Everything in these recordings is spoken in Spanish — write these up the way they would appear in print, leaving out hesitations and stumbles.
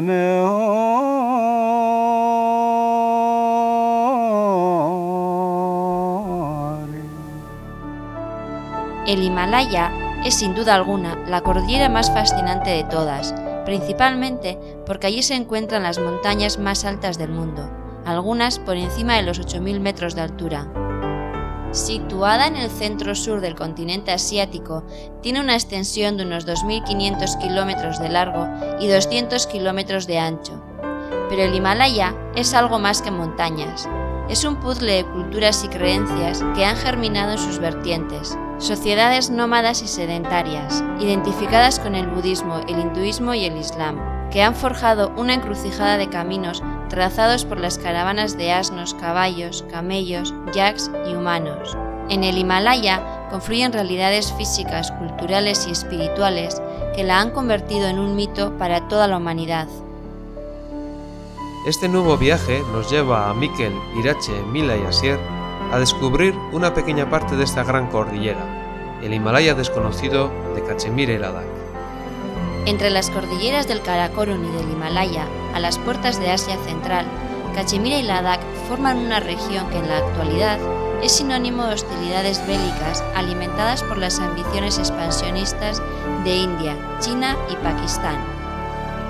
में El Himalaya es sin duda alguna la cordillera más fascinante de todas, principalmente porque allí se encuentran las montañas más altas del mundo, algunas por encima de los 8.000 metros de altura. Situada en el centro-sur del continente asiático, tiene una extensión de unos 2.500 kilómetros de largo y 200 kilómetros de ancho. Pero el Himalaya es algo más que montañas. Es un puzzle de culturas y creencias que han germinado en sus vertientes, sociedades nómadas y sedentarias, identificadas con el budismo, el hinduismo y el islam, que han forjado una encrucijada de caminos trazados por las caravanas de asnos, caballos, camellos, yaks y humanos. En el Himalaya confluyen realidades físicas, culturales y espirituales que la han convertido en un mito para toda la humanidad. Este nuevo viaje nos lleva a Mikel, Irache, Mila y Asier a descubrir una pequeña parte de esta gran cordillera, el Himalaya desconocido de Cachemira y Ladakh. Entre las cordilleras del Karakorum y del Himalaya, a las puertas de Asia Central, Cachemira y Ladakh forman una región que en la actualidad es sinónimo de hostilidades bélicas alimentadas por las ambiciones expansionistas de India, China y Pakistán.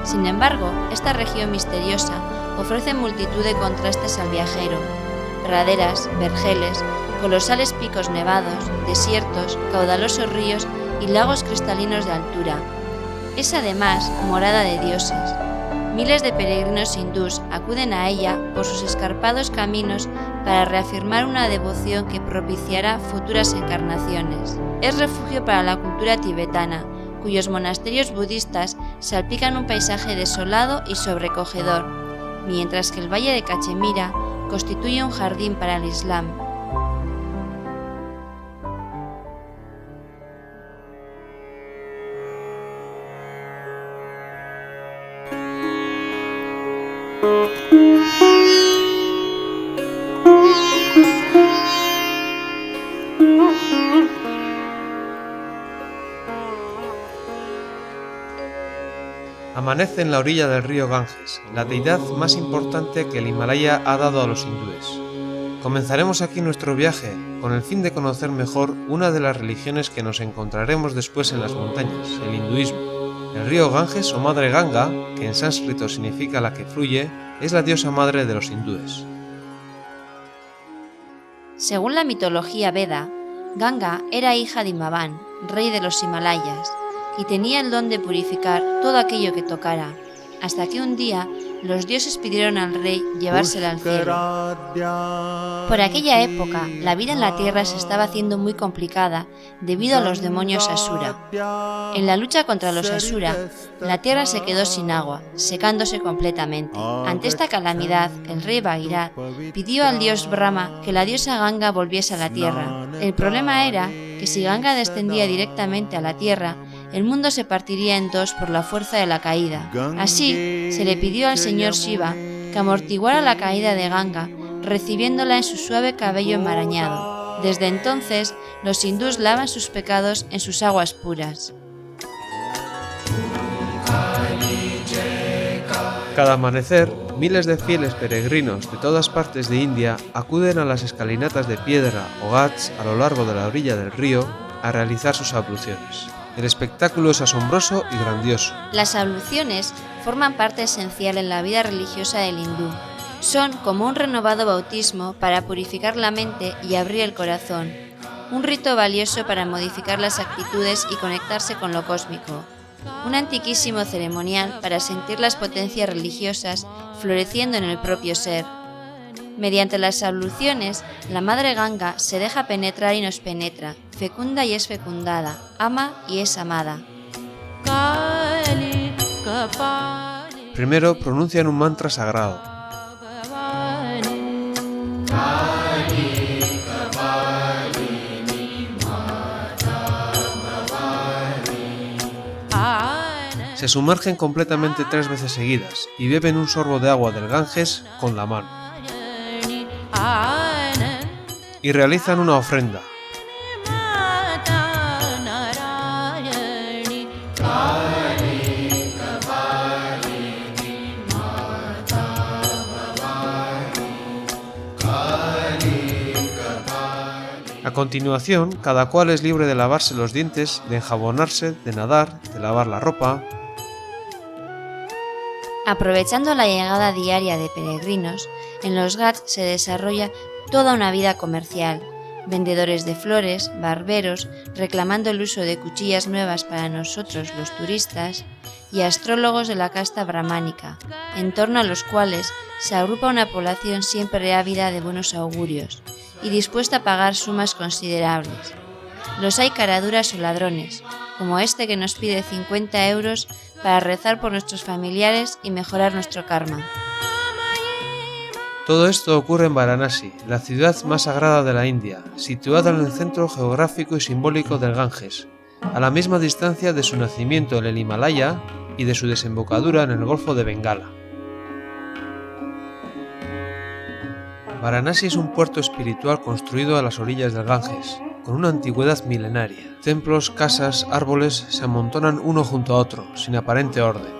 Sin embargo, esta región misteriosa ofrece multitud de contrastes al viajero: praderas, vergeles, colosales picos nevados, desiertos, caudalosos ríos y lagos cristalinos de altura. Es además morada de dioses. Miles de peregrinos hindús acuden a ella por sus escarpados caminos para reafirmar una devoción que propiciará futuras encarnaciones. Es refugio para la cultura tibetana, cuyos monasterios budistas salpican un paisaje desolado y sobrecogedor, mientras que el valle de Cachemira constituye un jardín para el Islam. Amanece en la orilla del río Ganges, la deidad más importante que el Himalaya ha dado a los hindúes. Comenzaremos aquí nuestro viaje con el fin de conocer mejor una de las religiones que nos encontraremos después en las montañas, el hinduismo. El río Ganges o madre Ganga, que en sánscrito significa la que fluye, es la diosa madre de los hindúes. Según la mitología Veda, Ganga era hija de Himavan, rey de los Himalayas, y tenía el don de purificar todo aquello que tocara, hasta que un día los dioses pidieron al rey llevársela al cielo. Por aquella época, la vida en la tierra se estaba haciendo muy complicada debido a los demonios Asura. En la lucha contra los Asura, la tierra se quedó sin agua, secándose completamente. Ante esta calamidad, el rey Bhagirat pidió al dios Brahma que la diosa Ganga volviese a la tierra. El problema era que si Ganga descendía directamente a la tierra, el mundo se partiría en dos por la fuerza de la caída. Así, se le pidió al señor Shiva que amortiguara la caída de Ganga, recibiéndola en su suave cabello enmarañado. Desde entonces, los hindús lavan sus pecados en sus aguas puras. Cada amanecer, miles de fieles peregrinos de todas partes de India acuden a las escalinatas de piedra o ghats a lo largo de la orilla del río a realizar sus abluciones. El espectáculo es asombroso y grandioso. Las abluciones forman parte esencial en la vida religiosa del hindú. Son como un renovado bautismo para purificar la mente y abrir el corazón, un rito valioso para modificar las actitudes y conectarse con lo cósmico, un antiquísimo ceremonial para sentir las potencias religiosas floreciendo en el propio ser. Mediante las abluciones, la madre Ganga se deja penetrar y nos penetra, fecunda y es fecundada, ama y es amada. Primero pronuncian un mantra sagrado. Se sumergen completamente 3 veces seguidas y beben un sorbo de agua del Ganges con la mano. Y realizan una ofrenda. continuación, cada cual es libre de lavarse los dientes, de enjabonarse, de nadar, de lavar la ropa. Aprovechando la llegada diaria de peregrinos, en los Ghats se desarrolla toda una vida comercial. Vendedores de flores, barberos, reclamando el uso de cuchillas nuevas para nosotros los turistas, y astrólogos de la casta brahmánica, en torno a los cuales se agrupa una población siempre ávida de buenos augurios y dispuesta a pagar sumas considerables. Los hay caraduras o ladrones, como este que nos pide 50 euros para rezar por nuestros familiares y mejorar nuestro karma. Todo esto ocurre en Varanasi, la ciudad más sagrada de la India, situada en el centro geográfico y simbólico del Ganges, a la misma distancia de su nacimiento en el Himalaya y de su desembocadura en el Golfo de Bengala. Varanasi es un puerto espiritual construido a las orillas del Ganges, con una antigüedad milenaria. Templos, casas, árboles se amontonan uno junto a otro, sin aparente orden.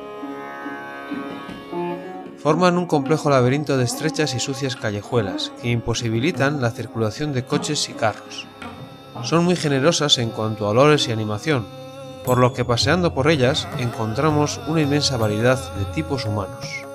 Forman un complejo laberinto de estrechas y sucias callejuelas que imposibilitan la circulación de coches y carros. Son muy generosas en cuanto a olores y animación, por lo que paseando por ellas encontramos una inmensa variedad de tipos humanos.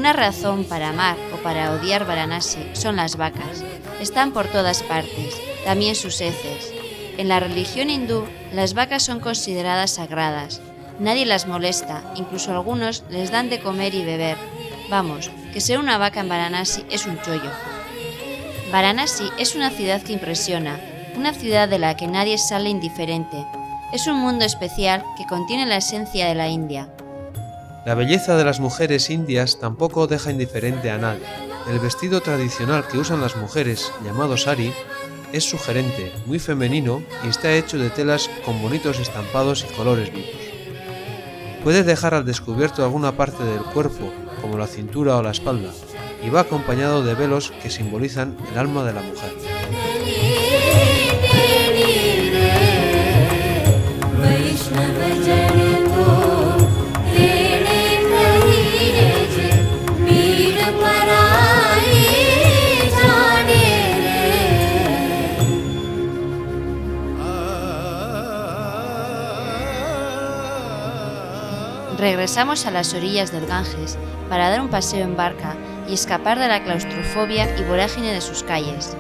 Una razón para amar o para odiar Varanasi son las vacas. Están por todas partes, también sus heces. En la religión hindú, las vacas son consideradas sagradas. Nadie las molesta, incluso algunos les dan de comer y beber. Vamos, que ser una vaca en Varanasi es un chollo. Varanasi es una ciudad que impresiona, una ciudad de la que nadie sale indiferente. Es un mundo especial que contiene la esencia de la India. La belleza de las mujeres indias tampoco deja indiferente a nadie. El vestido tradicional que usan las mujeres, llamado sari, es sugerente, muy femenino y está hecho de telas con bonitos estampados y colores vivos. Puede dejar al descubierto alguna parte del cuerpo, como la cintura o la espalda, y va acompañado de velos que simbolizan el alma de la mujer. Regresamos a las orillas del Ganges para dar un paseo en barca y escapar de la claustrofobia y vorágine de sus calles.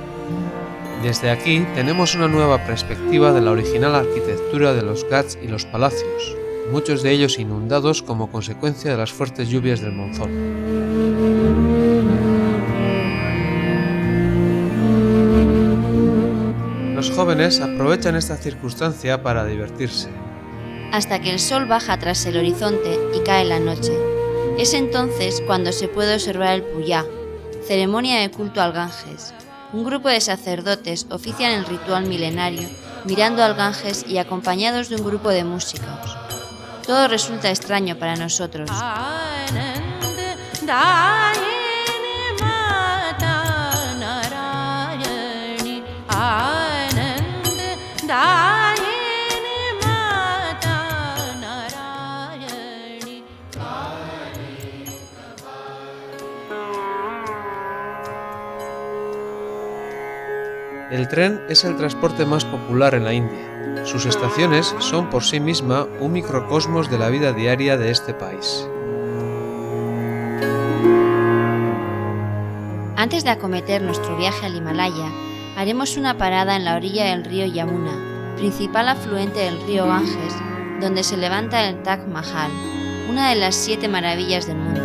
Desde aquí tenemos una nueva perspectiva de la original arquitectura de los Ghats y los palacios, muchos de ellos inundados como consecuencia de las fuertes lluvias del monzón. Los jóvenes aprovechan esta circunstancia para divertirse. Hasta que el sol baja tras el horizonte y cae la noche. Es entonces cuando se puede observar el Puya, ceremonia de culto al Ganges. Un grupo de sacerdotes ofician el ritual milenario mirando al Ganges y acompañados de un grupo de músicos. Todo resulta extraño para nosotros. El tren es el transporte más popular en la India. Sus estaciones son por sí misma un microcosmos de la vida diaria de este país. Antes de acometer nuestro viaje al Himalaya, haremos una parada en la orilla del río Yamuna, principal afluente del río Ganges, donde se levanta el Taj Mahal, una de las 7 maravillas del mundo.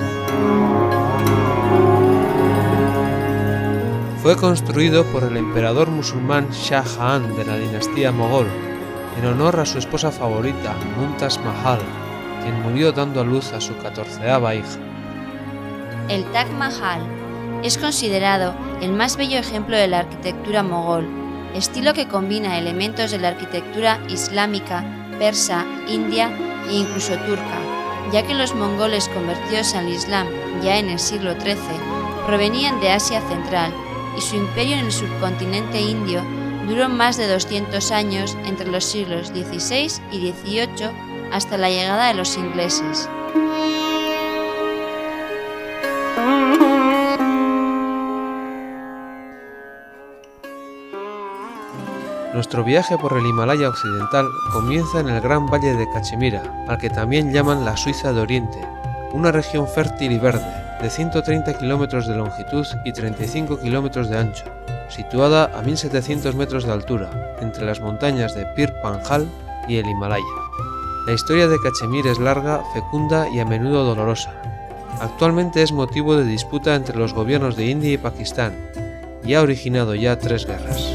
Fue construido por el emperador musulmán Shah Jahan de la dinastía mogol, en honor a su esposa favorita, Mumtaz Mahal, quien murió dando a luz a su 14ª hija. El Taj Mahal es considerado el más bello ejemplo de la arquitectura mogol, estilo que combina elementos de la arquitectura islámica, persa, india e incluso turca, ya que los mongoles convertidos al Islam ya en el siglo XIII provenían de Asia Central y su imperio en el subcontinente indio duró más de 200 años entre los siglos XVI y XVIII hasta la llegada de los ingleses. Nuestro viaje por el Himalaya occidental comienza en el gran valle de Cachemira, al que también llaman la Suiza de Oriente, una región fértil y verde, de 130 kilómetros de longitud y 35 kilómetros de ancho, situada a 1700 metros de altura, entre las montañas de Pir Panjal y el Himalaya. La historia de Cachemira es larga, fecunda y a menudo dolorosa. Actualmente es motivo de disputa entre los gobiernos de India y Pakistán, y ha originado ya 3 guerras.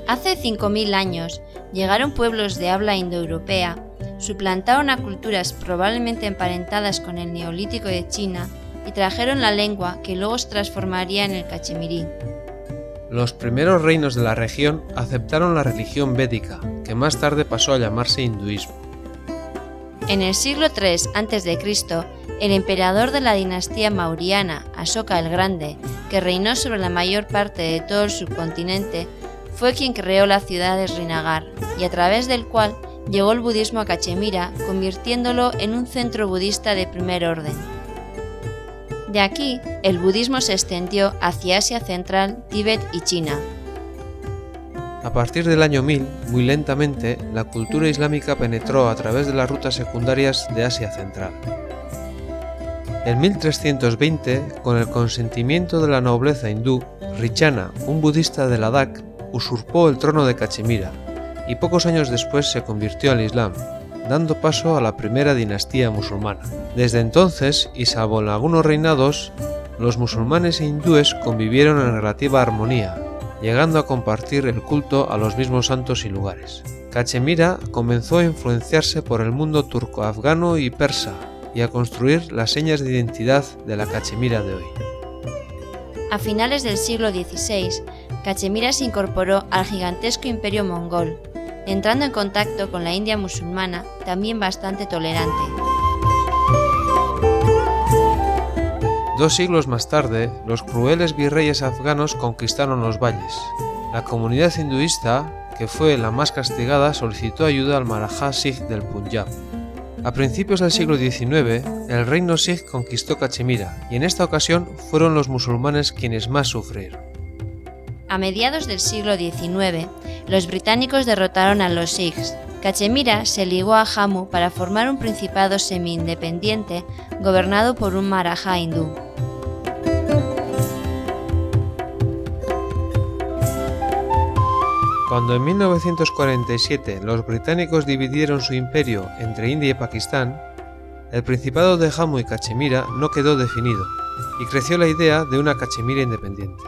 Hace 5.000 años llegaron pueblos de habla indoeuropea, suplantaron a culturas probablemente emparentadas con el Neolítico de China y trajeron la lengua que luego se transformaría en el cachemirí. Los primeros reinos de la región aceptaron la religión védica, que más tarde pasó a llamarse hinduismo. En el siglo III a.C., el emperador de la dinastía mauriana, Asoka el Grande, que reinó sobre la mayor parte de todo el subcontinente, fue quien creó la ciudad de Srinagar y a través del cual llegó el budismo a Cachemira, convirtiéndolo en un centro budista de primer orden. De aquí, el budismo se extendió hacia Asia Central, Tíbet y China. A partir del año 1000, muy lentamente, la cultura islámica penetró a través de las rutas secundarias de Asia Central. En 1320, con el consentimiento de la nobleza hindú, Richana, un budista de Ladakh, usurpó el trono de Cachemira y pocos años después se convirtió al Islam, dando paso a la primera dinastía musulmana. Desde entonces, y salvo en algunos reinados, los musulmanes e hindúes convivieron en relativa armonía, llegando a compartir el culto a los mismos santos y lugares. Cachemira comenzó a influenciarse por el mundo turco-afgano y persa y a construir las señas de identidad de la Cachemira de hoy. A finales del siglo XVI, Cachemira se incorporó al gigantesco imperio mongol, entrando en contacto con la India musulmana, también bastante tolerante. 2 siglos más tarde, los crueles virreyes afganos conquistaron los valles. La comunidad hinduista, que fue la más castigada, solicitó ayuda al Maharaja Sikh del Punjab. A principios del siglo XIX, el reino Sikh conquistó Cachemira, y en esta ocasión fueron los musulmanes quienes más sufrieron. A mediados del siglo XIX, los británicos derrotaron a los Sikhs. Cachemira se ligó a Jammu para formar un principado semi-independiente gobernado por un Maharaja hindú. Cuando en 1947 los británicos dividieron su imperio entre India y Pakistán, el Principado de Jammu y Cachemira no quedó definido, y creció la idea de una Cachemira independiente.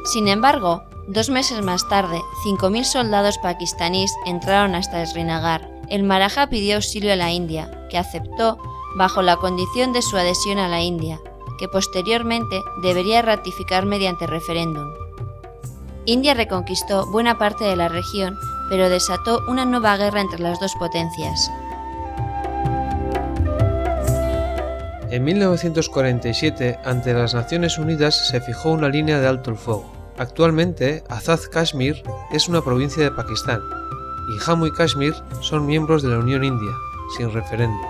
Sin embargo, 2 meses más tarde, 5.000 soldados pakistaníes entraron hasta Srinagar. El Maharaja pidió auxilio a la India, que aceptó bajo la condición de su adhesión a la India, que posteriormente debería ratificar mediante referéndum. India reconquistó buena parte de la región, pero desató una nueva guerra entre las dos potencias. En 1947, ante las Naciones Unidas se fijó una línea de alto el fuego. Actualmente, Azad Kashmir es una provincia de Pakistán, y Jammu y Kashmir son miembros de la Unión India, sin referéndum.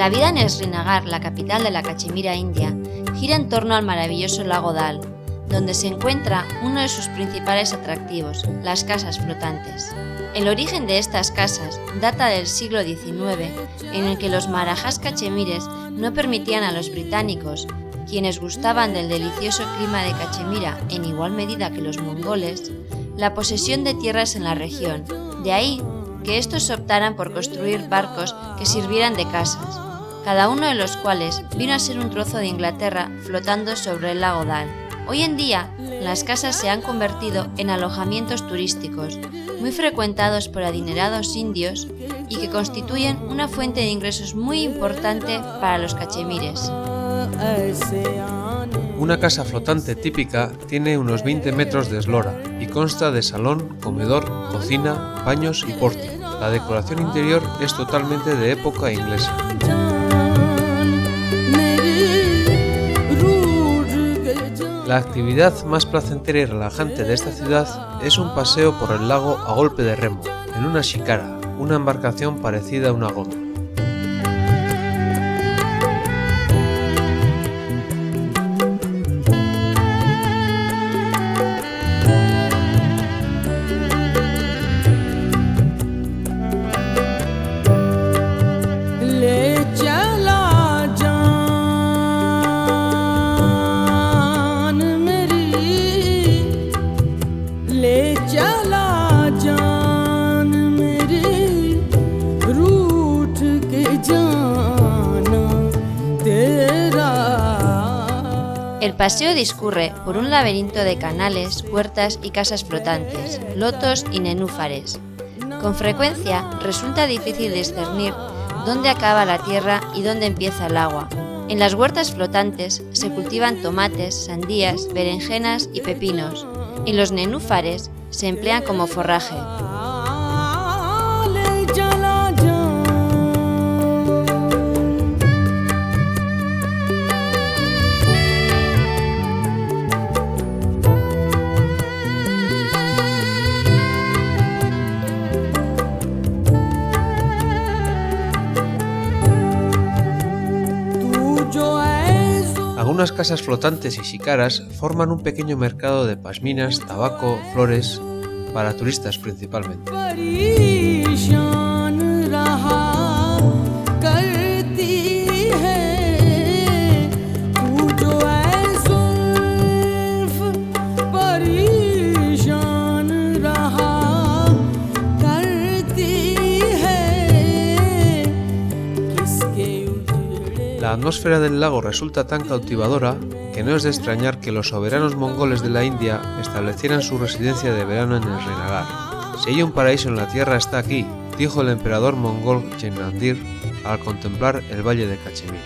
La vida en Srinagar, la capital de la Cachemira india, gira en torno al maravilloso lago Dal, donde se encuentra uno de sus principales atractivos, las casas flotantes. El origen de estas casas data del siglo XIX, en el que los marajás cachemires no permitían a los británicos, quienes gustaban del delicioso clima de Cachemira en igual medida que los mongoles, la posesión de tierras en la región. De ahí que estos optaran por construir barcos que sirvieran de casas, cada uno de los cuales vino a ser un trozo de Inglaterra flotando sobre el lago Dal. Hoy en día, las casas se han convertido en alojamientos turísticos, muy frecuentados por adinerados indios y que constituyen una fuente de ingresos muy importante para los cachemires. Una casa flotante típica tiene unos 20 metros de eslora y consta de salón, comedor, cocina, baños y pórtico. La decoración interior es totalmente de época inglesa. La actividad más placentera y relajante de esta ciudad es un paseo por el lago a golpe de remo, en una shikara, una embarcación parecida a una góndola. El paseo discurre por un laberinto de canales, puertas y casas flotantes, lotos y nenúfares. Con frecuencia resulta difícil discernir dónde acaba la tierra y dónde empieza el agua. En las huertas flotantes se cultivan tomates, sandías, berenjenas y pepinos, y los nenúfares se emplean como forraje. Algunas casas flotantes y shikaras forman un pequeño mercado de pashminas, tabaco, flores, para turistas principalmente. La atmósfera del lago resulta tan cautivadora que no es de extrañar que los soberanos mongoles de la India establecieran su residencia de verano en Srinagar. Si hay un paraíso en la tierra está aquí, dijo el emperador mongol Jehangir al contemplar el valle de Cachemira.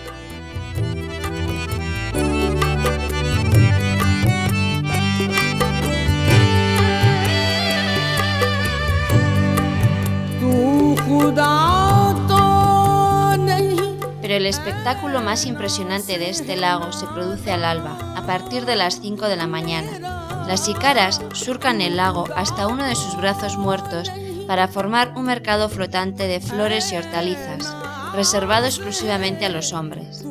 Pero el espectáculo más impresionante de este lago se produce al alba, a partir de las 5 de la mañana. Las shikaras surcan el lago hasta uno de sus brazos muertos para formar un mercado flotante de flores y hortalizas, reservado exclusivamente a los hombres.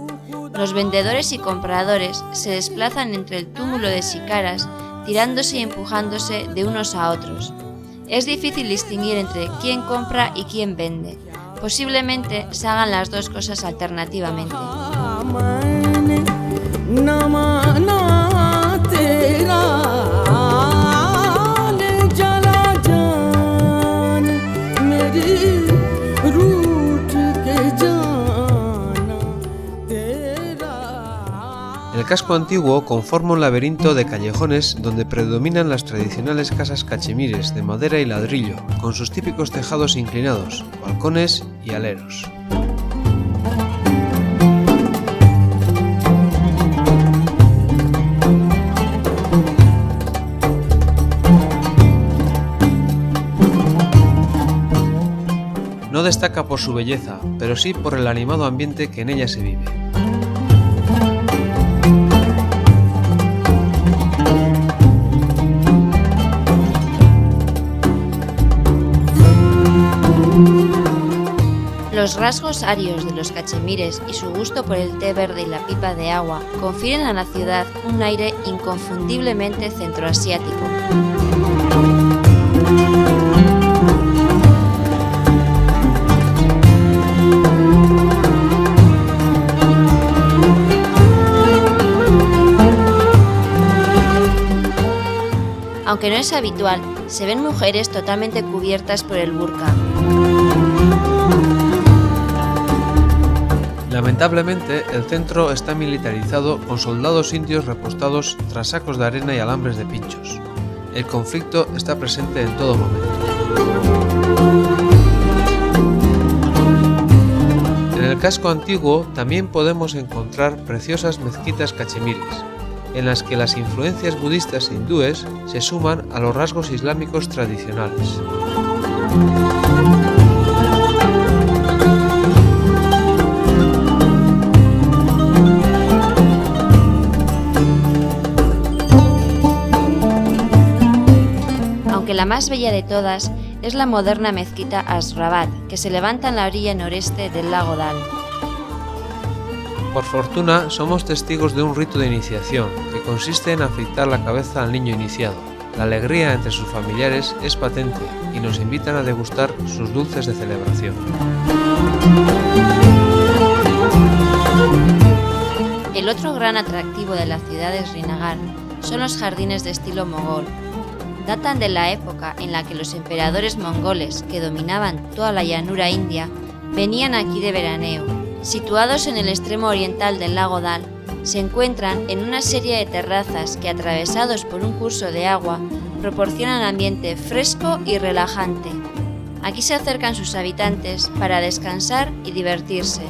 Los vendedores y compradores se desplazan entre el túmulo de shikaras, tirándose y empujándose de unos a otros. Es difícil distinguir entre quién compra y quién vende. Posiblemente se hagan las dos cosas alternativamente. El casco antiguo conforma un laberinto de callejones donde predominan las tradicionales casas cachemires de madera y ladrillo, con sus típicos tejados inclinados, balcones y aleros. No destaca por su belleza, pero sí por el animado ambiente que en ella se vive. Los rasgos arios de los cachemires y su gusto por el té verde y la pipa de agua confieren a la ciudad un aire inconfundiblemente centroasiático. Aunque no es habitual, se ven mujeres totalmente cubiertas por el burka. Lamentablemente, el centro está militarizado con soldados indios repostados tras sacos de arena y alambres de pinchos. El conflicto está presente en todo momento. En el casco antiguo también podemos encontrar preciosas mezquitas cachemires, en las que las influencias budistas e hindúes se suman a los rasgos islámicos tradicionales. Aunque la más bella de todas es la moderna mezquita Ashrabad, que se levanta en la orilla noreste del lago Dal. Por fortuna, somos testigos de un rito de iniciación, que consiste en afeitar la cabeza al niño iniciado. La alegría entre sus familiares es patente y nos invitan a degustar sus dulces de celebración. El otro gran atractivo de la ciudad de Srinagar son los jardines de estilo mogol. Datan de la época en la que los emperadores mongoles que dominaban toda la llanura india venían aquí de veraneo. Situados en el extremo oriental del lago Dal, se encuentran en una serie de terrazas que, atravesados por un curso de agua, proporcionan ambiente fresco y relajante. Aquí se acercan sus habitantes para descansar y divertirse.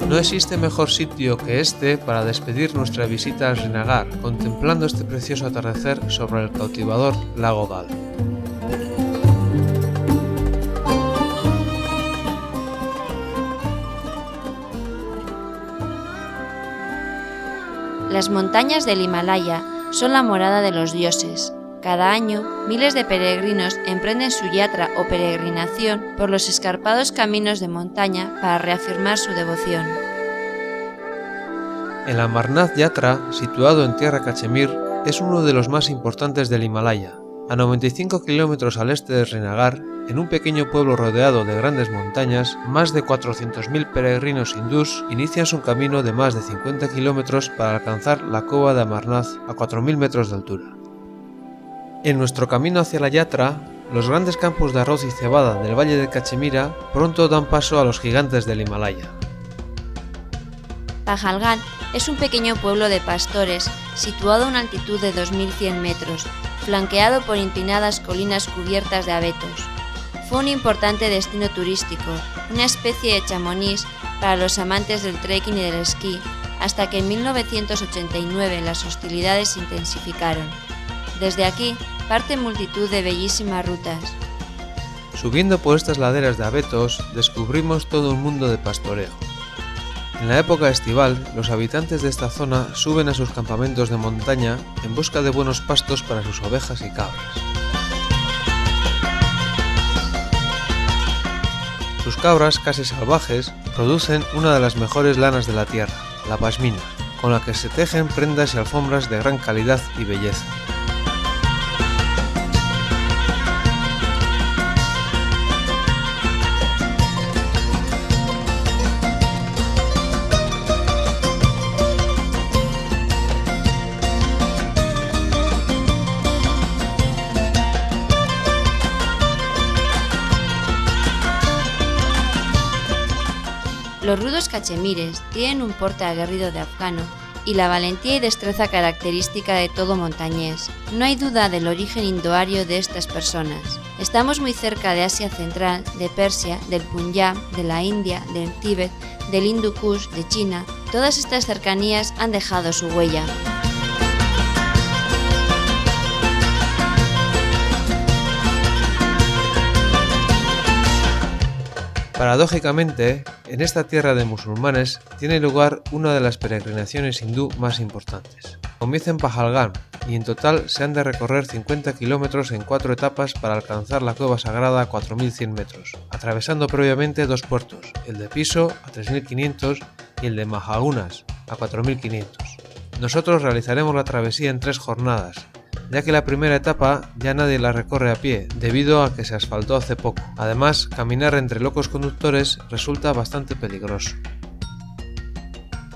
No existe mejor sitio que este para despedir nuestra visita a Srinagar, contemplando este precioso atardecer sobre el cautivador lago Dal. Las montañas del Himalaya son la morada de los dioses. Cada año, miles de peregrinos emprenden su yatra o peregrinación por los escarpados caminos de montaña para reafirmar su devoción. El Amarnath Yatra, situado en tierra cachemir, es uno de los más importantes del Himalaya. A 95 kilómetros al este de Srinagar, en un pequeño pueblo rodeado de grandes montañas, más de 400.000 peregrinos hindús inician su camino de más de 50 kilómetros para alcanzar la cova de Amarnath a 4.000 metros de altura. En nuestro camino hacia la Yatra, los grandes campos de arroz y cebada del valle de Cachemira pronto dan paso a los gigantes del Himalaya. Pahalgam es un pequeño pueblo de pastores situado a una altitud de 2.100 metros, flanqueado por inclinadas colinas cubiertas de abetos. Fue un importante destino turístico, una especie de Chamonix para los amantes del trekking y del esquí, hasta que en 1989 las hostilidades se intensificaron. Desde aquí parten multitud de bellísimas rutas. Subiendo por estas laderas de abetos, descubrimos todo un mundo de pastoreo. En la época estival, los habitantes de esta zona suben a sus campamentos de montaña en busca de buenos pastos para sus ovejas y cabras. Sus cabras, casi salvajes, producen una de las mejores lanas de la tierra, la pashmina, con la que se tejen prendas y alfombras de gran calidad y belleza. Los rudos cachemires tienen un porte aguerrido de afgano y la valentía y destreza característica de todo montañés. No hay duda del origen indoario de estas personas. Estamos muy cerca de Asia Central, de Persia, del Punjab, de la India, del Tíbet, del Hindu Kush, de China. Todas estas cercanías han dejado su huella. Paradójicamente, En esta tierra de musulmanes tiene lugar una de las peregrinaciones hindú más importantes. Comienza en Pahalgam y en total se han de recorrer 50 kilómetros en 4 etapas para alcanzar la cueva sagrada a 4.100 metros, atravesando previamente 2 puertos, el de Piso a 3.500 y el de Mahagunas a 4.500. Nosotros realizaremos la travesía en 3 jornadas, ya que la primera etapa ya nadie la recorre a pie, debido a que se asfaltó hace poco. Además, caminar entre locos conductores resulta bastante peligroso.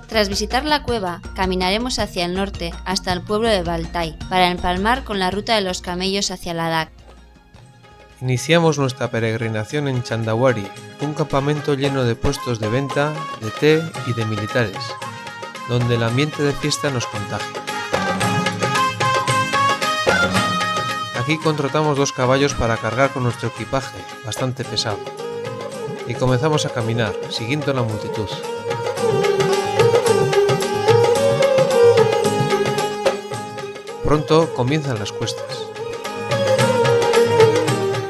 Tras visitar la cueva, caminaremos hacia el norte hasta el pueblo de Baltai, para empalmar con la ruta de los camellos hacia Ladakh. Iniciamos nuestra peregrinación en Chandawari, un campamento lleno de puestos de venta, de té y de militares, donde el ambiente de fiesta nos contagia. Aquí contratamos 2 caballos para cargar con nuestro equipaje, bastante pesado, y comenzamos a caminar, siguiendo la multitud. Pronto comienzan las cuestas.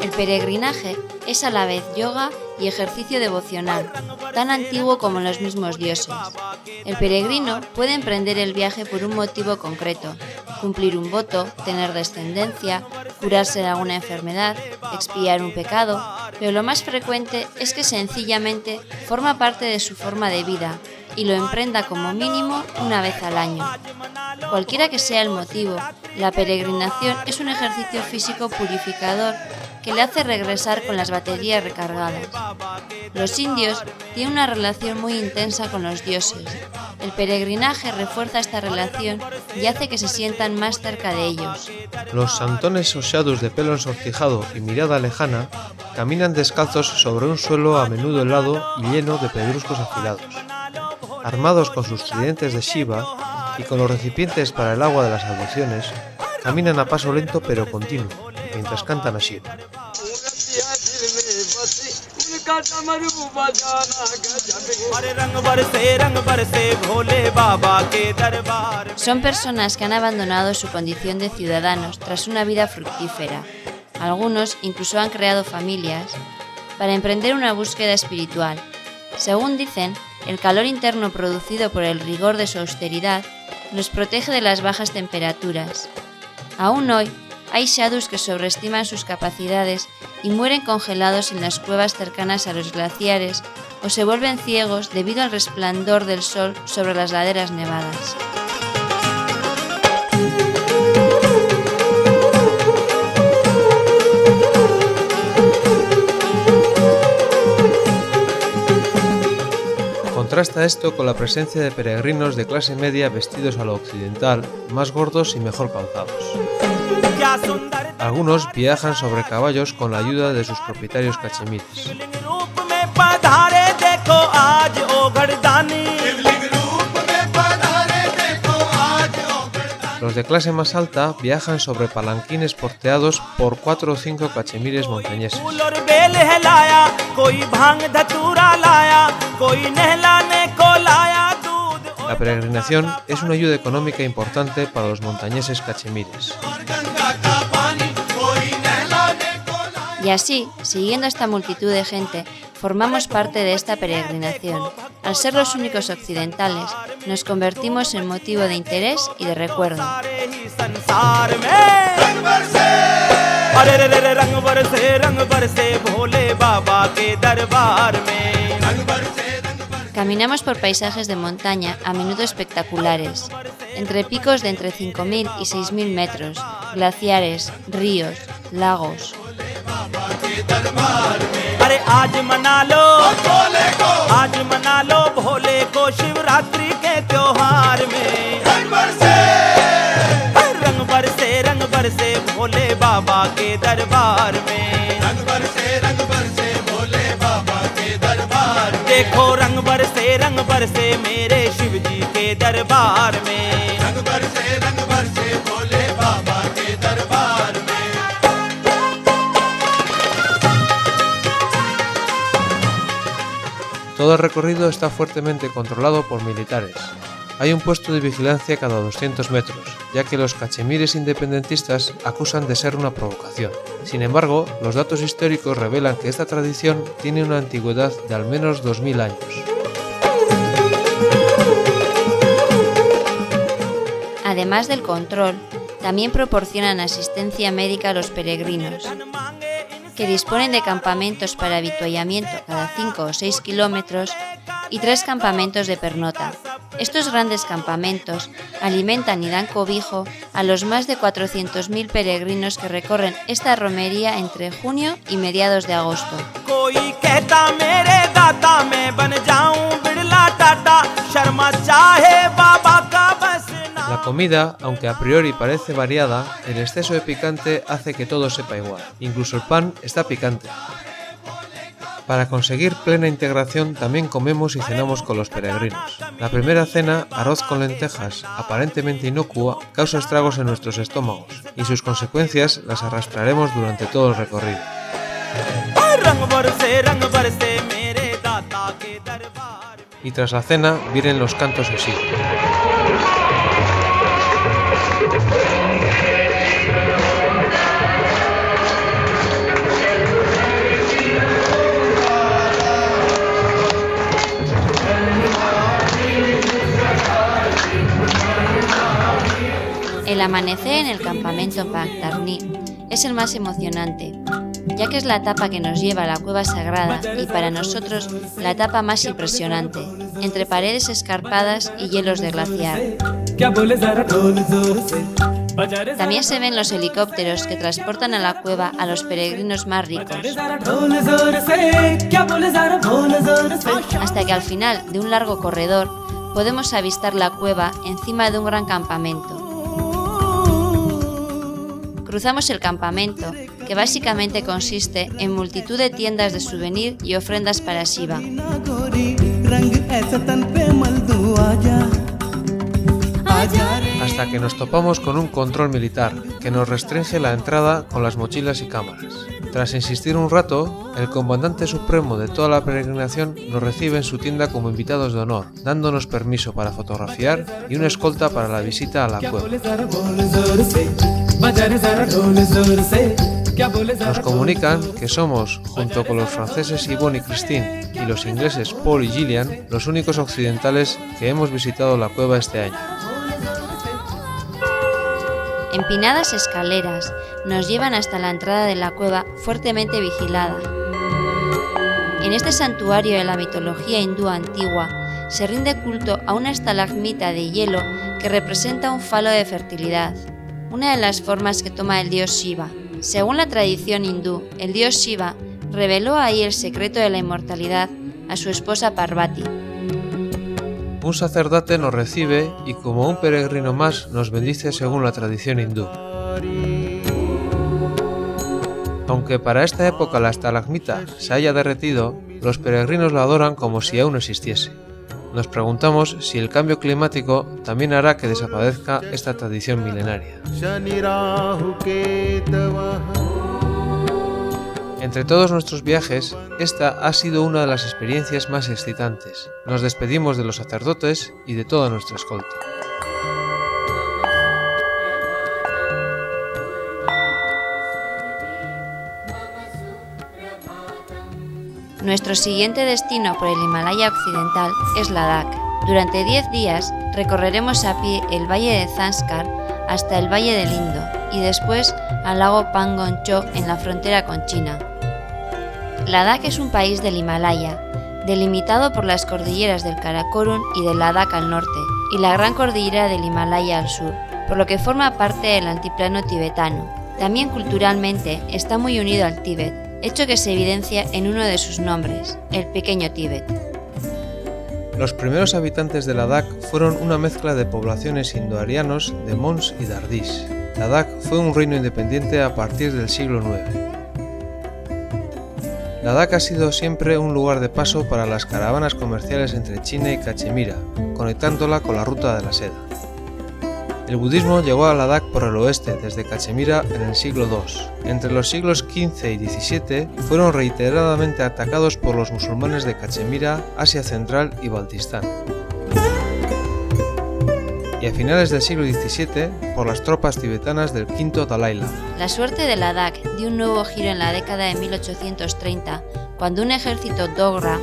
El peregrinaje es a la vez yoga y ejercicio devocional, tan antiguo como los mismos dioses. El peregrino puede emprender el viaje por un motivo concreto: cumplir un voto, tener descendencia, curarse de alguna enfermedad, expiar un pecado, pero lo más frecuente es que sencillamente forma parte de su forma de vida y lo emprenda como mínimo una vez al año. Cualquiera que sea el motivo, la peregrinación es un ejercicio físico purificador que le hace regresar con las baterías recargadas. Los indios tienen una relación muy intensa con los dioses. El peregrinaje refuerza esta relación y hace que se sientan más cerca de ellos. Los santones osados de pelo ensortijado y mirada lejana caminan descalzos sobre un suelo a menudo helado y lleno de pedruscos afilados. Armados con sus tridentes de Shiva y con los recipientes para el agua de las abluciones, caminan a paso lento pero continuo, mientras cantan a Shiva. Son personas que han abandonado su condición de ciudadanos tras una vida fructífera. Algunos incluso han creado familias para emprender una búsqueda espiritual. Según dicen, el calor interno producido por el rigor de su austeridad los protege de las bajas temperaturas. Aún hoy, hay sadhus que sobreestiman sus capacidades y mueren congelados en las cuevas cercanas a los glaciares o se vuelven ciegos debido al resplandor del sol sobre las laderas nevadas. Contrasta esto con la presencia de peregrinos de clase media vestidos a lo occidental, más gordos y mejor calzados. Algunos viajan sobre caballos con la ayuda de sus propietarios cachemires. Los de clase más alta viajan sobre palanquines porteados por 4 o 5 cachemires montañeses. La peregrinación es una ayuda económica importante para los montañeses cachemires. Y así, siguiendo esta multitud de gente, formamos parte de esta peregrinación. Al ser los únicos occidentales, nos convertimos en motivo de interés y de recuerdo. Caminamos por paisajes de montaña a menudo espectaculares, entre picos de entre 5.000 y 6.000 metros, glaciares, ríos, lagos. देखो रंग बरसे मेरे शिव जी के दरबार में रंग बरसे भोले बाबा के दरबार में। Todo el recorrido está fuertemente controlado por militares. Hay un puesto de vigilancia cada 200 metros, ya que los cachemires independentistas acusan de ser una provocación. Sin embargo, los datos históricos revelan que esta tradición tiene una antigüedad de al menos 2000 años. Además del control, también proporcionan asistencia médica a los peregrinos, que disponen de campamentos para avituallamiento cada 5 o 6 kilómetros y 3 campamentos de pernota. Estos grandes campamentos alimentan y dan cobijo a los más de 400.000 peregrinos que recorren esta romería entre junio y mediados de agosto. La comida, aunque a priori parece variada, el exceso de picante hace que todo sepa igual. Incluso el pan está picante. Para conseguir plena integración también comemos y cenamos con los peregrinos. La primera cena, arroz con lentejas, aparentemente inocua, causa estragos en nuestros estómagos, y sus consecuencias las arrastraremos durante todo el recorrido. Y tras la cena vienen los cantos de Shiva. El amanecer en el campamento Paktarni es el más emocionante, ya que es la etapa que nos lleva a la cueva sagrada y para nosotros la etapa más impresionante, entre paredes escarpadas y hielos de glaciar. También se ven los helicópteros que transportan a la cueva a los peregrinos más ricos, hasta que al final de un largo corredor podemos avistar la cueva encima de un gran campamento. Cruzamos el campamento, que básicamente consiste en multitud de tiendas de souvenir y ofrendas para Shiva. Hasta que nos topamos con un control militar, que nos restringe la entrada con las mochilas y cámaras. Tras insistir un rato, el comandante supremo de toda la peregrinación nos recibe en su tienda como invitados de honor, dándonos permiso para fotografiar y una escolta para la visita a la cueva. Nos comunican que somos, junto con los franceses Yvonne y Christine y los ingleses Paul y Gillian, los únicos occidentales que hemos visitado la cueva este año. Empinadas escaleras nos llevan hasta la entrada de la cueva fuertemente vigilada. En este santuario de la mitología hindú antigua se rinde culto a una estalagmita de hielo que representa un falo de fertilidad, una de las formas que toma el dios Shiva. Según la tradición hindú, el dios Shiva reveló ahí el secreto de la inmortalidad a su esposa Parvati. Un sacerdote nos recibe y como un peregrino más nos bendice según la tradición hindú. Aunque para esta época la estalagmita se haya derretido, los peregrinos la adoran como si aún existiese. Nos preguntamos si el cambio climático también hará que desaparezca esta tradición milenaria. Entre todos nuestros viajes, esta ha sido una de las experiencias más excitantes. Nos despedimos de los sacerdotes y de toda nuestra escolta. Nuestro siguiente destino por el Himalaya occidental es Ladakh. Durante 10 días recorreremos a pie el valle de Zanskar hasta el valle del Indo y después al lago Pangong Cho en la frontera con China. Ladakh es un país del Himalaya, delimitado por las cordilleras del Karakorum y del Ladakh al norte y la gran cordillera del Himalaya al sur, por lo que forma parte del altiplano tibetano. También culturalmente está muy unido al Tíbet, hecho que se evidencia en uno de sus nombres, el Pequeño Tíbet. Los primeros habitantes de Ladakh fueron una mezcla de poblaciones indoarianos de Mons y Dardis. Ladakh fue un reino independiente a partir del siglo IX. Ladakh ha sido siempre un lugar de paso para las caravanas comerciales entre China y Cachemira, conectándola con la ruta de la seda. El budismo llegó a Ladakh por el oeste desde Cachemira en el siglo II. Entre los siglos XV y XVII fueron reiteradamente atacados por los musulmanes de Cachemira, Asia Central y Baltistán. y a finales del siglo XVII por las tropas tibetanas del quinto Dalai Lama. La suerte de Ladakh dio un nuevo giro en la década de 1830, cuando un ejército dogra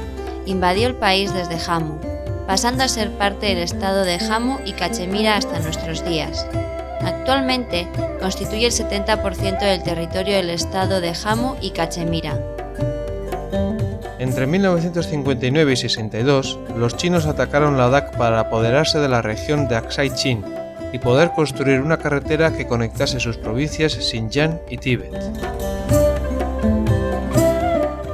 invadió el país desde Jammu, pasando a ser parte del estado de Jammu y Cachemira hasta nuestros días. Actualmente constituye el 70% del territorio del estado de Jammu y Cachemira. Entre 1959 y 62, los chinos atacaron Ladakh para apoderarse de la región de Aksai Chin y poder construir una carretera que conectase sus provincias Xinjiang y Tíbet.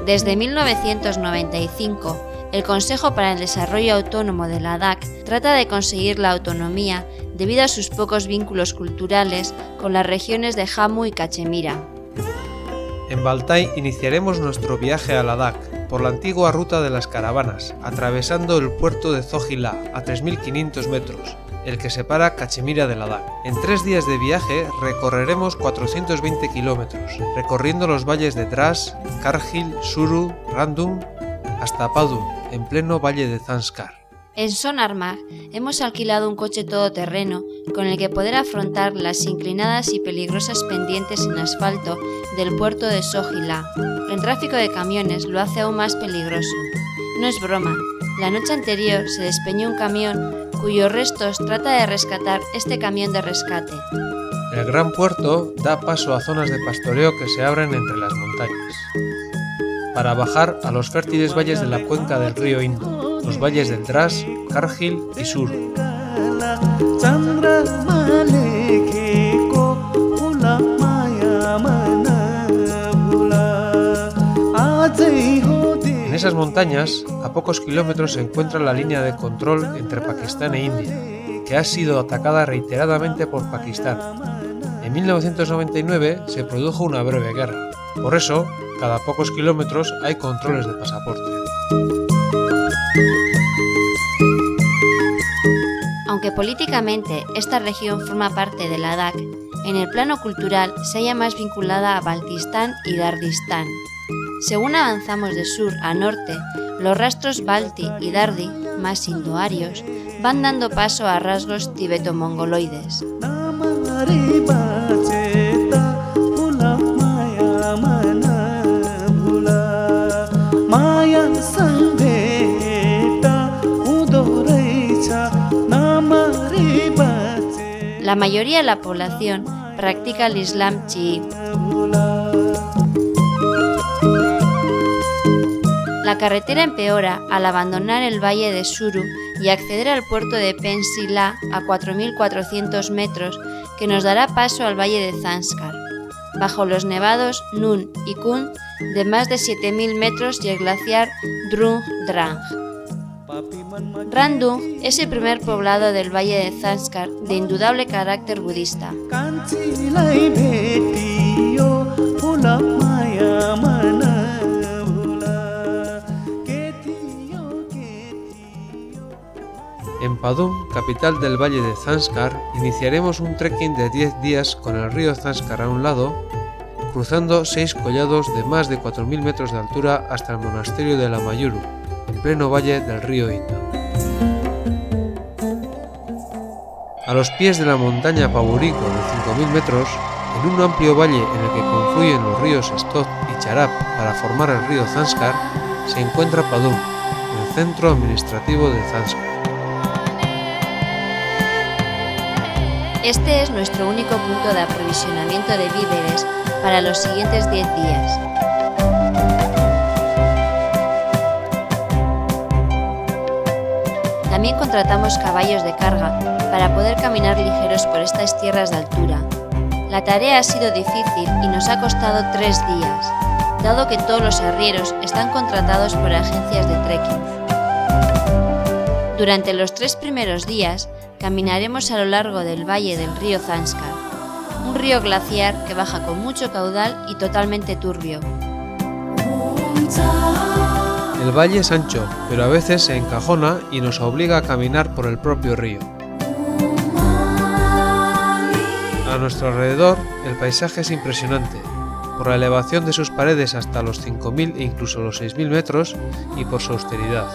Desde 1995, el Consejo para el Desarrollo Autónomo de Ladakh trata de conseguir la autonomía debido a sus pocos vínculos culturales con las regiones de Jammu y Cachemira. En Baltai iniciaremos nuestro viaje a Ladakh por la antigua ruta de las caravanas, atravesando el puerto de Zohila a 3.500 metros, el que separa Cachemira de Ladakh. En 3 días de viaje recorreremos 420 kilómetros, recorriendo los valles de Dras, Kargil, Suru, Randung, hasta Padum, en pleno valle de Zanskar. En Sonarmag hemos alquilado un coche todoterreno con el que poder afrontar las inclinadas y peligrosas pendientes sin asfalto del puerto de Sohila. El tráfico de camiones lo hace aún más peligroso. No es broma, la noche anterior se despeñó un camión cuyos restos trata de rescatar este camión de rescate. El gran puerto da paso a zonas de pastoreo que se abren entre las montañas, para bajar a los fértiles valles de la cuenca del río Indo, los valles del Dras, Kargil y Suru. En esas montañas, a pocos kilómetros se encuentra la línea de control entre Pakistán e India, que ha sido atacada reiteradamente por Pakistán. En 1999 se produjo una breve guerra. Por eso, cada pocos kilómetros hay controles de pasaporte. Aunque políticamente esta región forma parte de Ladakh, en el plano cultural se halla más vinculada a Baltistán y Dardistán. Según avanzamos de sur a norte, los rastros Balti y Dardi, más indoarios, van dando paso a rasgos tibeto-mongoloides. La mayoría de la población practica el Islam chií. La carretera empeora al abandonar el valle de Suru y acceder al puerto de Pensila a 4.400 metros, que nos dará paso al valle de Zanskar, bajo los nevados Nun y Kun de más de 7.000 metros y el glaciar Drung Drang. Randung es el primer poblado del valle de Zanskar de indudable carácter budista. En Padum, capital del valle de Zanskar, iniciaremos un trekking de 10 días con el río Zanskar a un lado, cruzando 6 collados de más de 4.000 metros de altura hasta el monasterio de la Mayuru, en pleno valle del río Indo. A los pies de la montaña Paburico de 5.000 metros, en un amplio valle en el que confluyen los ríos Stot y Charab para formar el río Zanskar, se encuentra Padum, el centro administrativo de Zanskar. Este es nuestro único punto de aprovisionamiento de víveres para los siguientes 10 días. También contratamos caballos de carga para poder caminar ligeros por estas tierras de altura. La tarea ha sido difícil y nos ha costado 3 días, dado que todos los arrieros están contratados por agencias de trekking. Durante los 3 primeros días caminaremos a lo largo del valle del río Zanskar, un río glaciar que baja con mucho caudal y totalmente turbio. El valle es ancho, pero a veces se encajona y nos obliga a caminar por el propio río. A nuestro alrededor, el paisaje es impresionante, por la elevación de sus paredes hasta los 5.000 e incluso los 6.000 metros y por su austeridad.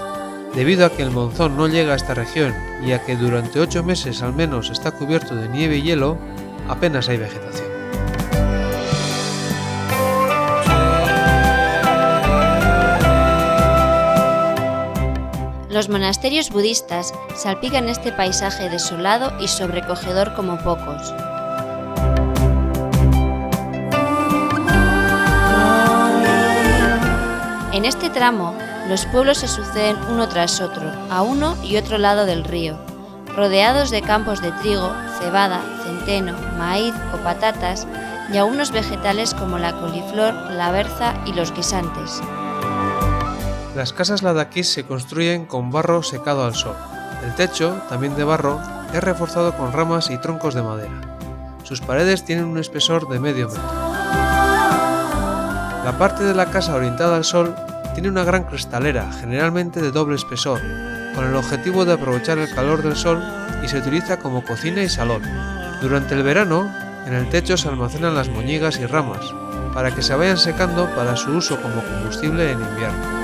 Debido a que el monzón no llega a esta región y a que durante 8 meses al menos está cubierto de nieve y hielo, apenas hay vegetación. Los monasterios budistas salpican este paisaje desolado y sobrecogedor como pocos. En este tramo, los pueblos se suceden uno tras otro, a uno y otro lado del río, rodeados de campos de trigo, cebada, centeno, maíz o patatas y algunos vegetales como la coliflor, la berza y los guisantes. Las casas ladaquís se construyen con barro secado al sol. El techo, también de barro, es reforzado con ramas y troncos de madera. Sus paredes tienen un espesor de medio metro. La parte de la casa orientada al sol tiene una gran cristalera, generalmente de doble espesor, con el objetivo de aprovechar el calor del sol y se utiliza como cocina y salón. Durante el verano, en el techo se almacenan las moñigas y ramas, para que se vayan secando para su uso como combustible en invierno.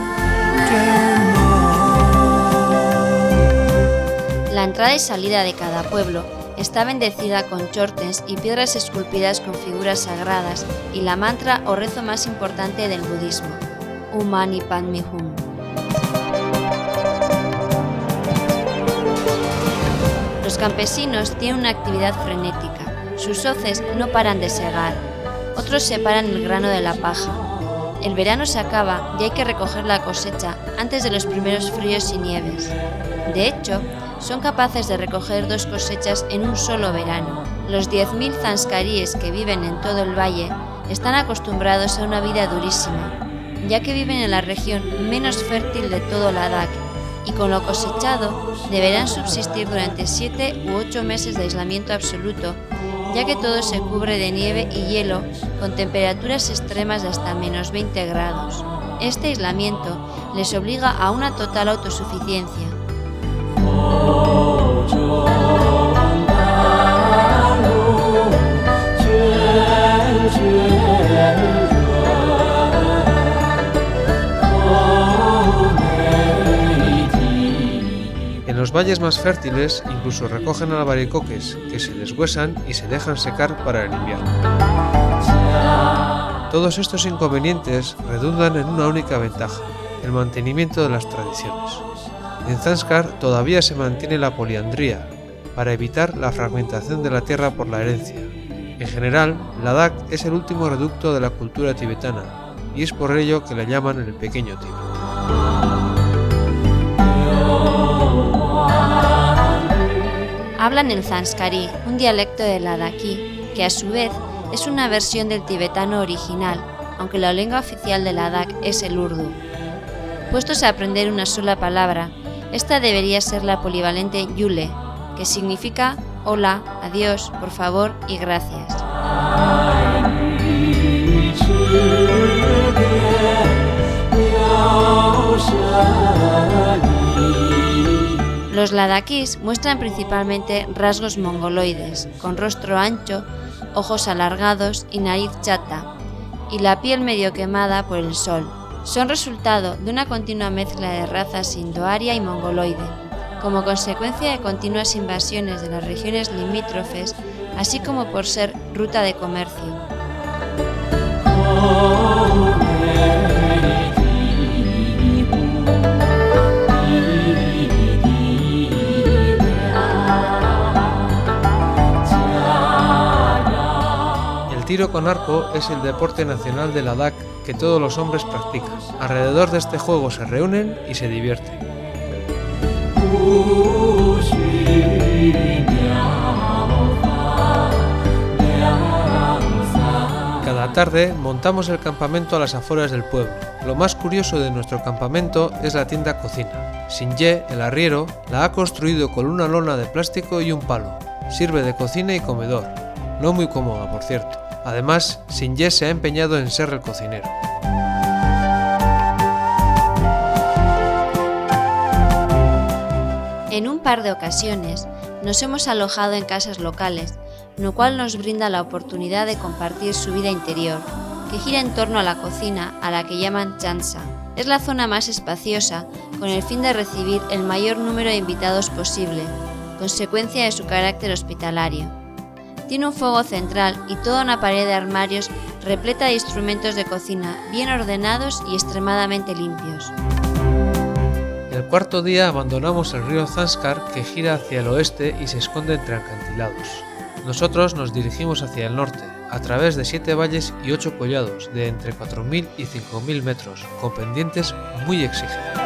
La entrada y salida de cada pueblo está bendecida con chortens y piedras esculpidas con figuras sagradas y la mantra o rezo más importante del budismo, Om Mani Padme Hum. Los campesinos tienen una actividad frenética. Sus hoces no paran de segar. Otros separan el grano de la paja. El verano se acaba y hay que recoger la cosecha antes de los primeros fríos y nieves. De hecho, son capaces de recoger 2 cosechas en un solo verano. Los 10.000 zanskaríes que viven en todo el valle están acostumbrados a una vida durísima, ya que viven en la región menos fértil de todo Ladakh y con lo cosechado deberán subsistir durante 7 u 8 meses de aislamiento absoluto, ya que todo se cubre de nieve y hielo con temperaturas extremas de hasta menos 20 grados. Este aislamiento les obliga a una total autosuficiencia. En los valles más fértiles incluso recogen albaricoques que se deshuesan y se dejan secar para el invierno. Todos estos inconvenientes redundan en una única ventaja, el mantenimiento de las tradiciones. En Zanskar todavía se mantiene la poliandría, para evitar la fragmentación de la tierra por la herencia. En general, Ladakh es el último reducto de la cultura tibetana, y es por ello que la llaman el Pequeño Tíbet. Hablan el zanskarí, un dialecto del ladaquí, que a su vez es una versión del tibetano original, aunque la lengua oficial de Ladakh es el urdu. Puestos a aprender una sola palabra, esta debería ser la polivalente yule, que significa hola, adiós, por favor y gracias. Los ladaquís muestran principalmente rasgos mongoloides, con rostro ancho, ojos alargados y nariz chata, y la piel medio quemada por el sol. Son resultado de una continua mezcla de razas indoaria y mongoloide, como consecuencia de continuas invasiones de las regiones limítrofes, así como por ser ruta de comercio. El tiro con arco es el deporte nacional de Ladakh que todos los hombres practican. Alrededor de este juego se reúnen y se divierten. Cada tarde montamos el campamento a las afueras del pueblo. Lo más curioso de nuestro campamento es la tienda cocina. Sinye, el arriero, la ha construido con una lona de plástico y un palo. Sirve de cocina y comedor. No muy cómoda, por cierto. Además, Sinye se ha empeñado en ser el cocinero. En un par de ocasiones nos hemos alojado en casas locales, lo cual nos brinda la oportunidad de compartir su vida interior, que gira en torno a la cocina a la que llaman chansa. Es la zona más espaciosa, con el fin de recibir el mayor número de invitados posible, consecuencia de su carácter hospitalario. Tiene un fuego central y toda una pared de armarios repleta de instrumentos de cocina bien ordenados y extremadamente limpios. El cuarto día abandonamos el río Zanskar, que gira hacia el oeste y se esconde entre acantilados. Nosotros nos dirigimos hacia el norte, a través de 7 valles y 8 collados de entre 4.000 y 5.000 metros, con pendientes muy exigentes.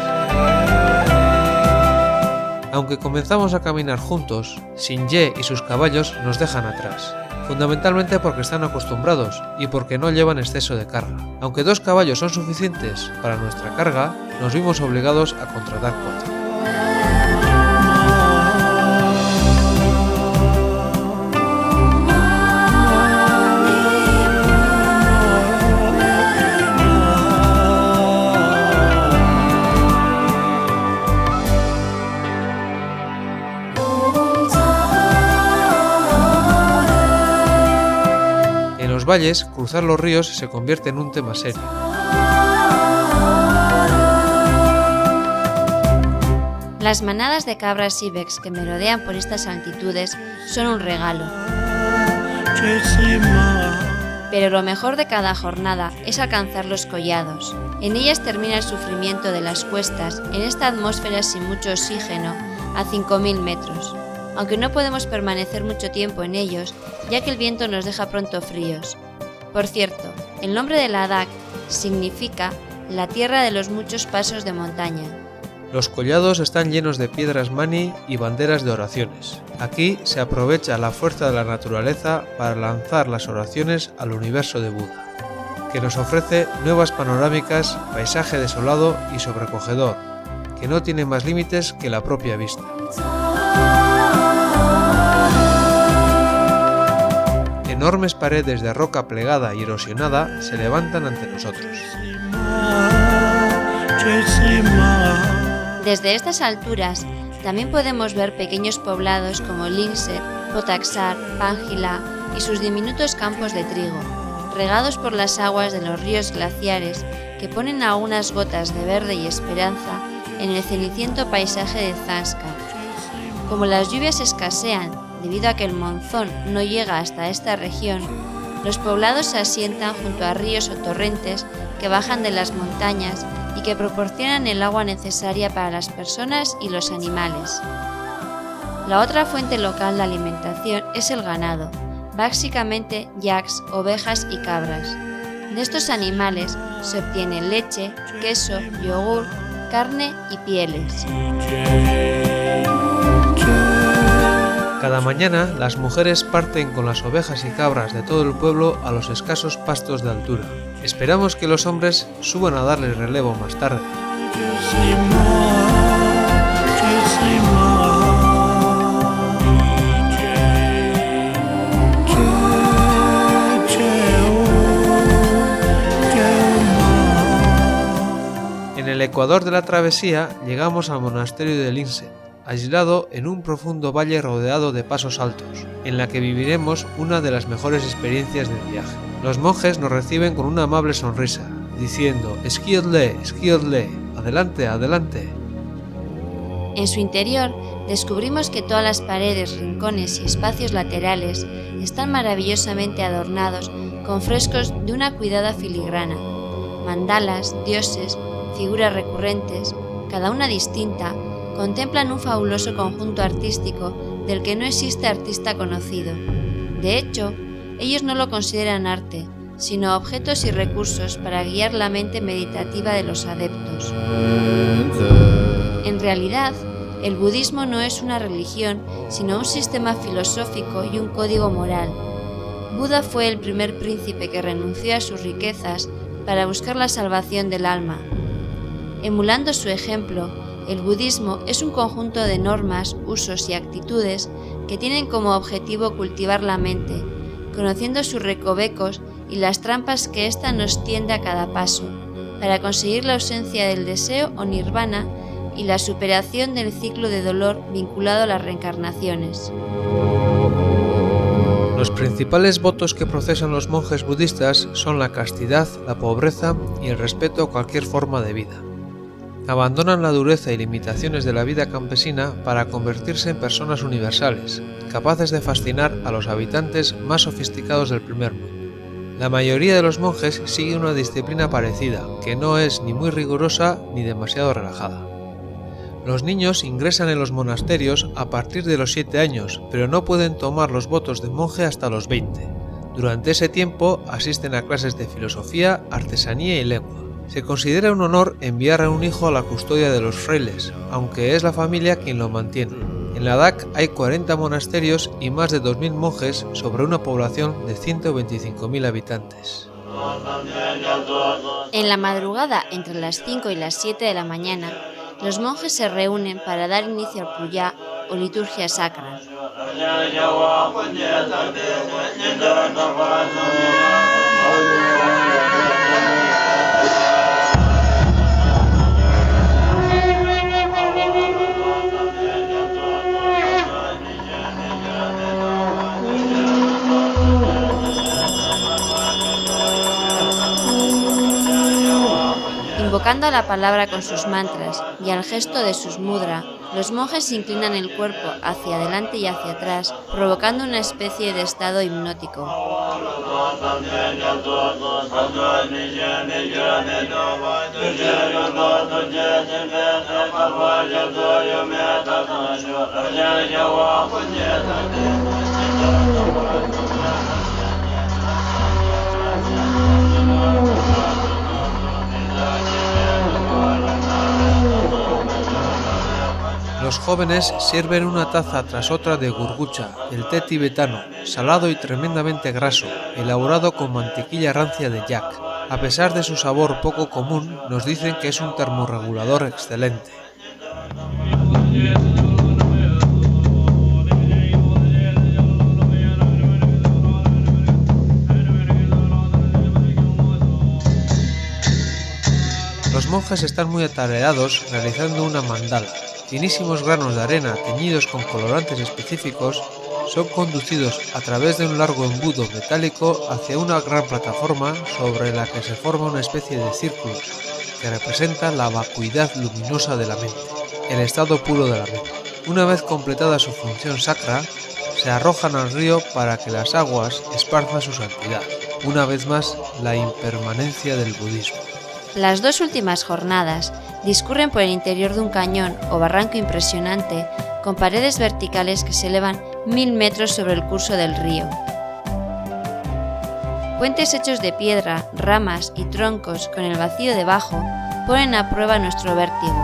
Aunque comenzamos a caminar juntos, Sinye y sus caballos nos dejan atrás, fundamentalmente porque están acostumbrados y porque no llevan exceso de carga. Aunque 2 caballos son suficientes para nuestra carga, nos vimos obligados a contratar 4. En los valles, cruzar los ríos se convierte en un tema serio. Las manadas de cabras ibex que merodean por estas altitudes son un regalo. Pero lo mejor de cada jornada es alcanzar los collados. En ellas termina el sufrimiento de las cuestas en esta atmósfera sin mucho oxígeno a 5.000 metros. Aunque no podemos permanecer mucho tiempo en ellos, ya que el viento nos deja pronto fríos. Por cierto, el nombre de Ladakh significa la tierra de los muchos pasos de montaña. Los collados están llenos de piedras mani y banderas de oraciones. Aquí se aprovecha la fuerza de la naturaleza para lanzar las oraciones al universo de Buda, que nos ofrece nuevas panorámicas, paisaje desolado y sobrecogedor, que no tiene más límites que la propia vista. Enormes paredes de roca plegada y erosionada se levantan ante nosotros. Desde estas alturas también podemos ver pequeños poblados como Linset, Potaksar, Pángila y sus diminutos campos de trigo, regados por las aguas de los ríos glaciares que ponen algunas gotas de verde y esperanza en el ceniciento paisaje de Zanskar. Como las lluvias escasean debido a que el monzón no llega hasta esta región, los poblados se asientan junto a ríos o torrentes que bajan de las montañas y que proporcionan el agua necesaria para las personas y los animales. La otra fuente local de alimentación es el ganado, básicamente yaks, ovejas y cabras. De estos animales se obtiene leche, queso, yogur, carne y pieles. Cada mañana las mujeres parten con las ovejas y cabras de todo el pueblo a los escasos pastos de altura. Esperamos que los hombres suban a darles relevo más tarde. En el ecuador de la travesía llegamos al monasterio de Linset, aislado en un profundo valle rodeado de pasos altos, en la que viviremos una de las mejores experiencias del viaje. Los monjes nos reciben con una amable sonrisa, diciendo «Esquiodle, esquiodle, adelante, adelante». En su interior descubrimos que todas las paredes, rincones y espacios laterales están maravillosamente adornados con frescos de una cuidada filigrana, mandalas, dioses, figuras recurrentes, cada una distinta, contemplan un fabuloso conjunto artístico del que no existe artista conocido. De hecho, ellos no lo consideran arte, sino objetos y recursos para guiar la mente meditativa de los adeptos. En realidad, el budismo no es una religión, sino un sistema filosófico y un código moral. Buda fue el primer príncipe que renunció a sus riquezas para buscar la salvación del alma. Emulando su ejemplo, el budismo es un conjunto de normas, usos y actitudes que tienen como objetivo cultivar la mente, conociendo sus recovecos y las trampas que ésta nos tiende a cada paso, para conseguir la ausencia del deseo o nirvana y la superación del ciclo de dolor vinculado a las reencarnaciones. Los principales votos que profesan los monjes budistas son la castidad, la pobreza y el respeto a cualquier forma de vida. Abandonan la dureza y limitaciones de la vida campesina para convertirse en personas universales, capaces de fascinar a los habitantes más sofisticados del primer mundo. La mayoría de los monjes sigue una disciplina parecida, que no es ni muy rigurosa ni demasiado relajada. Los niños ingresan en los monasterios a partir de los 7 años, pero no pueden tomar los votos de monje hasta los 20. Durante ese tiempo asisten a clases de filosofía, artesanía y lengua. Se considera un honor enviar a un hijo a la custodia de los frailes, aunque es la familia quien lo mantiene. En Ladakh hay 40 monasterios y más de 2.000 monjes sobre una población de 125.000 habitantes. En la madrugada, entre las 5 y las 7 de la mañana, los monjes se reúnen para dar inicio al puja o liturgia sacra. Invocando a la palabra con sus mantras y al gesto de sus mudra, los monjes inclinan el cuerpo hacia adelante y hacia atrás, provocando una especie de estado hipnótico. Los jóvenes sirven una taza tras otra de gurgucha, el té tibetano, salado y tremendamente graso, elaborado con mantequilla rancia de yak. A pesar de su sabor poco común, nos dicen que es un termorregulador excelente. Los monjes están muy atareados realizando una mandala. Finísimos granos de arena teñidos con colorantes específicos son conducidos a través de un largo embudo metálico hacia una gran plataforma sobre la que se forma una especie de círculo que representa la vacuidad luminosa de la mente, el estado puro de la mente. Una vez completada su función sacra, se arrojan al río para que las aguas esparzan su santidad. Una vez más, la impermanencia del budismo. Las dos últimas jornadas discurren por el interior de un cañón o barranco impresionante con paredes verticales que se elevan 1000 metros sobre el curso del río. Puentes hechos de piedra, ramas y troncos con el vacío debajo ponen a prueba nuestro vértigo.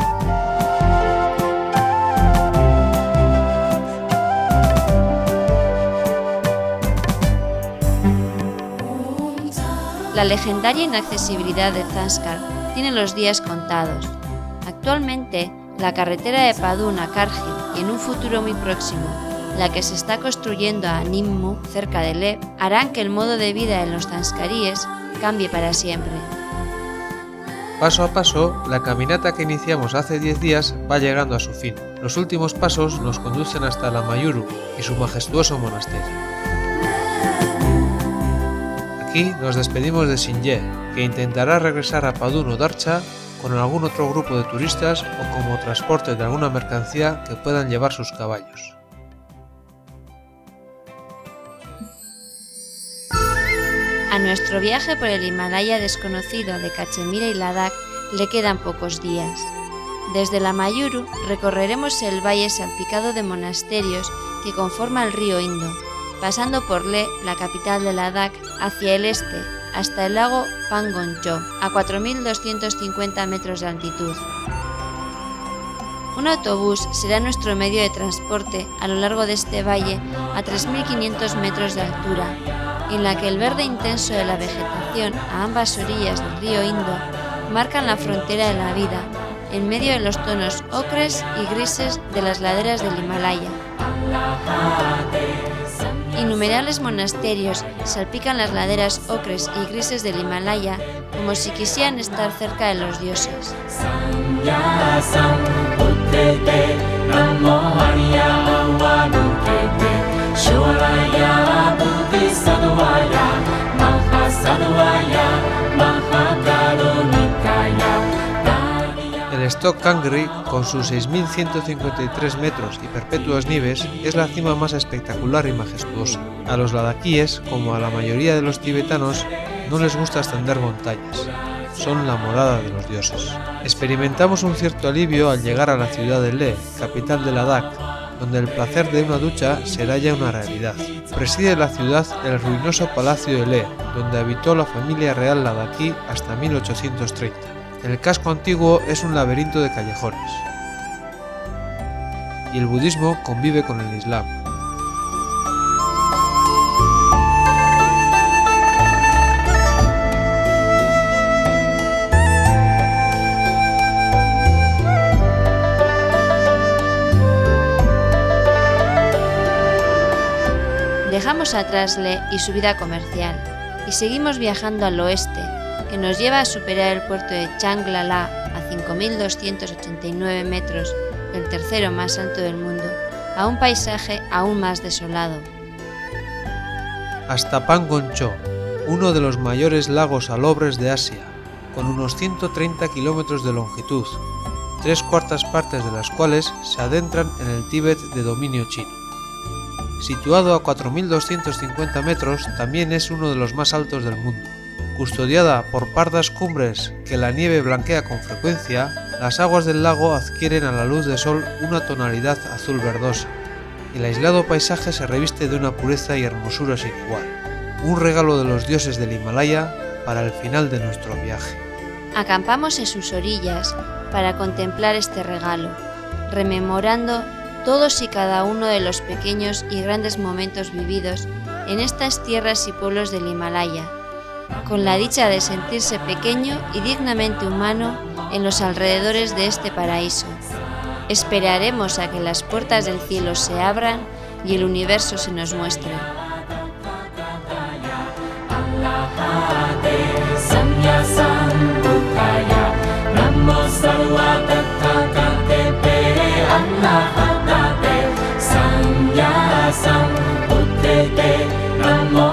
La legendaria inaccesibilidad de Zanskar tiene los días contados. Actualmente, la carretera de Padun a Kargil y en un futuro muy próximo, la que se está construyendo a Nimmu, cerca de Leh, harán que el modo de vida de los zanskaríes cambie para siempre. Paso a paso, la caminata que iniciamos hace 10 días va llegando a su fin. Los últimos pasos nos conducen hasta la Mayuru y su majestuoso monasterio. Aquí nos despedimos de Sinje, que intentará regresar a Padun o Darcha con algún otro grupo de turistas o como transporte de alguna mercancía que puedan llevar sus caballos. A nuestro viaje por el Himalaya desconocido de Cachemira y Ladakh le quedan pocos días. Desde la Mayuru recorreremos el valle salpicado de monasterios que conforma el río Indo, pasando por Leh, la capital de Ladakh, hacia el este, hasta el lago Pangoncho, a 4.250 metros de altitud. Un autobús será nuestro medio de transporte a lo largo de este valle a 3.500 metros de altura, en la que el verde intenso de la vegetación a ambas orillas del río Indo marcan la frontera de la vida, en medio de los tonos ocres y grises de las laderas del Himalaya. Innumerables monasterios salpican las laderas ocres y grises del Himalaya como si quisieran estar cerca de los dioses. El Stok Kangri, con sus 6.153 metros y perpetuas nieves, es la cima más espectacular y majestuosa. A los ladakíes, como a la mayoría de los tibetanos, no les gusta ascender montañas. Son la morada de los dioses. Experimentamos un cierto alivio al llegar a la ciudad de Leh, capital de Ladakh, donde el placer de una ducha será ya una realidad. Preside la ciudad el ruinoso palacio de Leh, donde habitó la familia real ladakí hasta 1830. El casco antiguo es un laberinto de callejones. Y el budismo convive con el islam. Dejamos atrás Leh y su vida comercial y seguimos viajando al oeste, que nos lleva a superar el puerto de Changlala a 5.289 metros, el tercero más alto del mundo, a un paisaje aún más desolado. Hasta Pangoncho, uno de los mayores lagos salobres de Asia, con unos 130 kilómetros de longitud, 3/4 partes de las cuales se adentran en el Tíbet de dominio chino. Situado a 4.250 metros, también es uno de los más altos del mundo. Custodiada por pardas cumbres que la nieve blanquea con frecuencia, las aguas del lago adquieren a la luz del sol una tonalidad azul verdosa, y el aislado paisaje se reviste de una pureza y hermosura sin igual. Un regalo de los dioses del Himalaya para el final de nuestro viaje. Acampamos en sus orillas para contemplar este regalo, rememorando todos y cada uno de los pequeños y grandes momentos vividos en estas tierras y pueblos del Himalaya, con la dicha de sentirse pequeño y dignamente humano en los alrededores de este paraíso. Esperaremos a que las puertas del cielo se abran y el universo se nos muestre. Namo